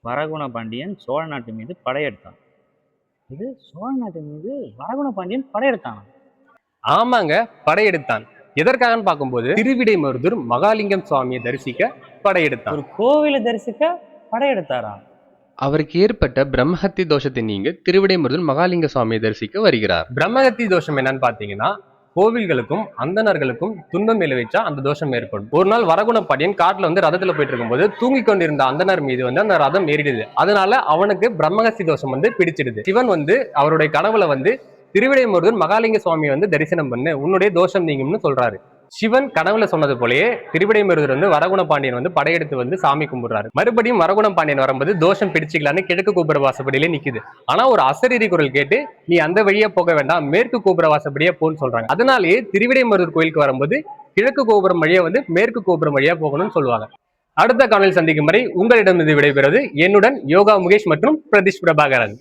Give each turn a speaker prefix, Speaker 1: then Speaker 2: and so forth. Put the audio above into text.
Speaker 1: வரகுண பாண்டியன் சோழ நாட்டு மீது படையெடுத்தான். இது சோழ நாட்டு மீது வரகுண பாண்டியன் படையெடுத்தான்.
Speaker 2: ஆமாங்க, படையெடுத்தான். எதற்காகன்னு பார்க்கும்போது திருவிடைமருதூர் மகாலிங்கம் சுவாமியை தரிசிக்க படையெடுத்தான்.
Speaker 1: ஒரு கோவிலை தரிசிக்க படையெடுத்தாரா?
Speaker 3: அவருக்கு ஏற்பட்ட பிரம்மஹத்தி தோஷத்தை நீங்க திருவிடைமருதூர் மகாலிங்க சுவாமியை தரிசிக்க வருகிறார்.
Speaker 2: பிரம்மஹத்தி தோஷம் என்னன்னு பாத்தீங்கன்னா, கோவில்களுக்கும் அந்தணர்களுக்கும் துன்பம் விளைவிச்சா அந்த தோஷம் ஏற்படும். ஒரு நாள் வரகுண பாண்டியன் காட்டுல ரதத்துல போயிட்டு இருக்கும்போது தூங்கி கொண்டிருந்த அந்தனர் மீது அந்த ரதம் ஏறிடுது. அதனால அவனுக்கு பிரம்மஹத்தி தோஷம் பிடிச்சிடுது. சிவன் அவருடைய கனவுல திருவிடைமருதூர் மகாலிங்க சுவாமியை தரிசனம் பண்ணு, உன்னுடைய தோஷம் நீங்கும்னு சொல்றாரு. சிவன் கனவுல சொன்னது போலயே திருவிடைமருதூர் வரகுண பாண்டியன் படையெடுத்து சாமி கும்பிடுறாரு. மறுபடியும் வரகுண பாண்டியன் வரும்போது தோஷம் பிடிச்சிக்கலான்னு கிழக்கு கோபுர வாசப்படியிலே நிக்குது. ஆனா ஒரு அசரீரி குரல் கேட்டு நீ அந்த வழியா போக வேண்டாம், மேற்கு கோபுர வாசப்படியா போன்னு சொல்றாங்க. அதனாலேயே திருவிடைமருதூர் கோயிலுக்கு வரும்போது கிழக்கு கோபுரம் வழியா மேற்கு கோபுரம் வழியா போகணும்னு சொல்லுவாங்க. அடுத்த காணொலியில் சந்திக்கும் வரை உங்களிடம் விடைபெறுவது என்னுடன் யோகா முகேஷ் மற்றும் பிரதீஷ் பிரபாகரன்.